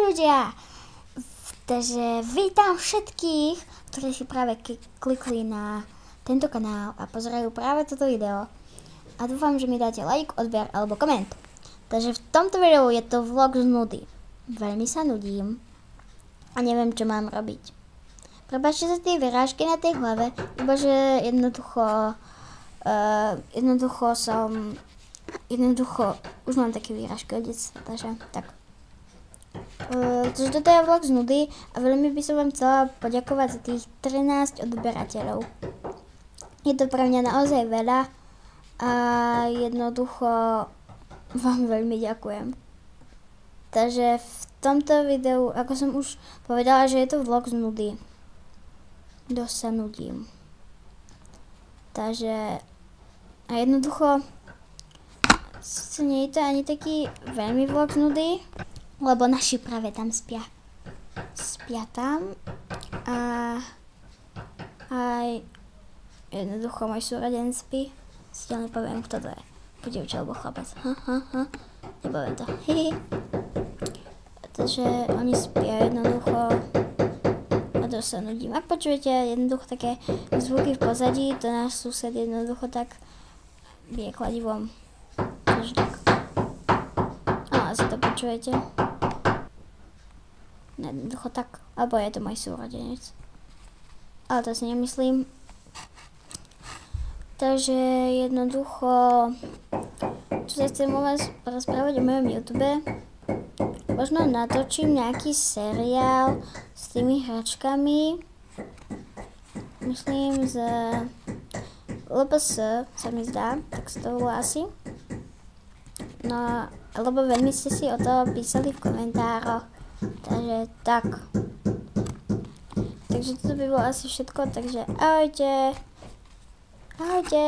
ľudia! Takže vítam všetkých, ktorí si práve klikli na tento kanál a pozerajú práve toto video. A dúfam, že mi dáte like, odber alebo koment. Takže v tomto videu je to vlog z nudy. Veľmi sa nudím a neviem, čo mám robiť. Prepáčte za tie vyrážky na tej hlave, iba že jednoducho už mám také výražky od detstva, takže tak. Takže toto je vlog z nudy a veľmi by som vám chcela poďakovať za tých 13 odberateľov. Je to pre mňa naozaj veľa a jednoducho vám veľmi ďakujem. Takže v tomto videu, ako som už povedala, že je to vlog z nudy. Dosť sa nudím. Takže a jednoducho nie je to ani taký veľmi vlog z nudy, lebo naši práve tam spia. Spia tam a aj jednoducho môj súrodenec spí. Stiaľ nepoviem, kto to je. Dievča alebo chlapec. Nepoviem to. Takže oni spia jednoducho a dosť sa nudím. Ak počujete jednoducho také zvuky v pozadí, to náš sused jednoducho tak bije kladivom. Takže tak. Asi to počujete. Jednoducho tak. Alebo je to môj súrodenec. Ale to si nemyslím. Takže jednoducho, čo sa chcem o vás rozprávať o mojom YouTube. Možno natočím nejaký seriál s tými hračkami. Myslím z LPS sa mi zdá, tak sa to volá asi. No, lebo veľmi ste si o to písali v komentároch. Takže tak. Takže toto by bolo asi všetko, takže ahojte. Ahojte.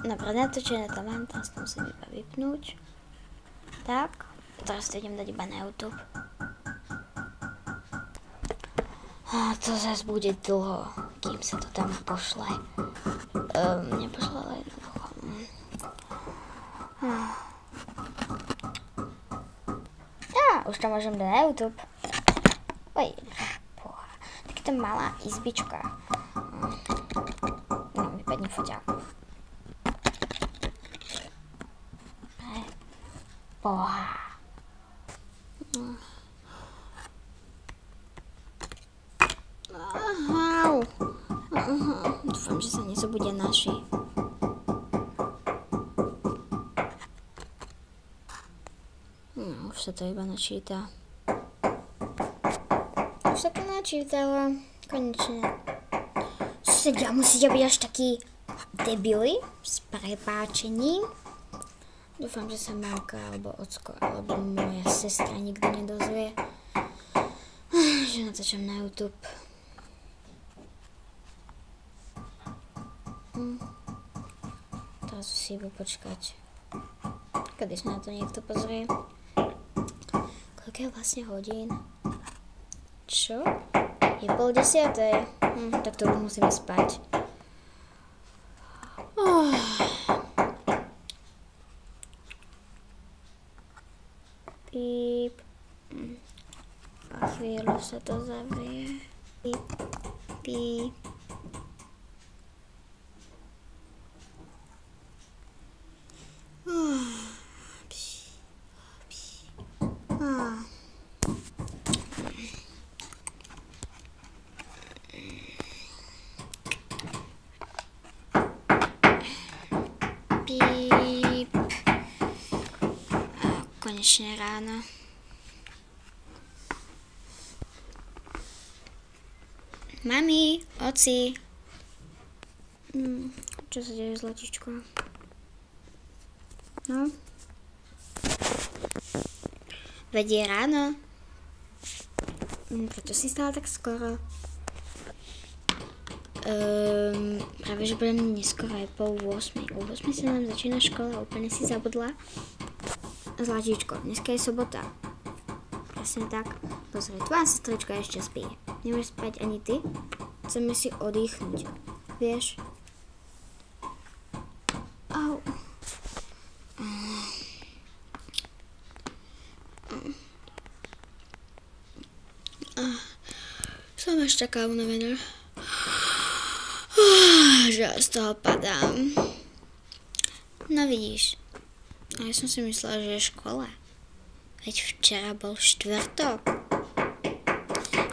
Dobre, natočené to mám, teraz to musím iba vypnúť. Tak, teraz to idem dať iba na YouTube. A to zase bude dlho, kým sa to tam pošle. Nepošle, ale jednoducho. Už to môžem dať na YouTube. Oj, boha. Takáto malá izbička. Vypadne foťák. Boha. Dúfam, že sa nezobudia naši. Už sa to iba načíta. Už sa to načítalo. Konečne. Susedia, musíte byť až takí debili s prepáčením. Dúfam, že sa mamka, alebo ocko, alebo moja sestra nikto nedozvie, že natáčam na YouTube. Teraz si iba počkať, kedy sa na to niekto pozrie. Koľko je vlastne hodín? Čo? Je 9:30. Tak to už musíme spať. Píp. A chvíľu sa to zavrie. Píp. Píp. Píp. Konečne ráno. Mami, oci. Čo sa deje, zlatičko? No? Veď je ráno. Prečo si stala tak skoro? Práve, že budem neskoro, aj 7:30. O 8:00 sa nám začína škola, úplne si zabudla. Zlatíčko, dneska je sobota. Presne tak. Pozri, tvoja sestrička ešte spí. Nemôžeš spať ani ty? Chceme si oddychnúť. Vieš? Au. Som až taká unavená, že z toho padám. No vidíš, a ja som si myslela, že je škola. Veď včera bol štvrtok.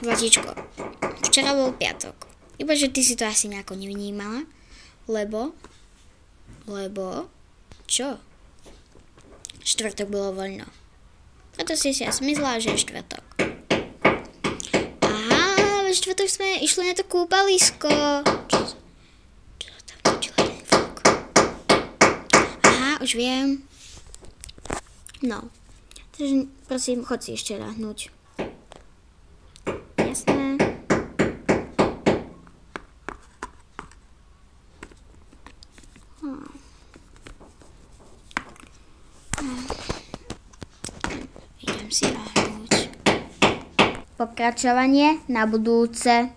Vlatičko, včera bol piatok. Iba, že ty si to asi nejako nevnímala, lebo, čo? Štvrtok bolo voľno. Preto si asi myslela, že je štvrtok. Aha, ve štvrtok sme išli na to kúpalisko. Čo tam točila ten zvuk? Aha, už viem. No, takže prosím, chod si ešte ľahnúť. Jasné. Idem si ľahnúť. Pokračovanie na budúce.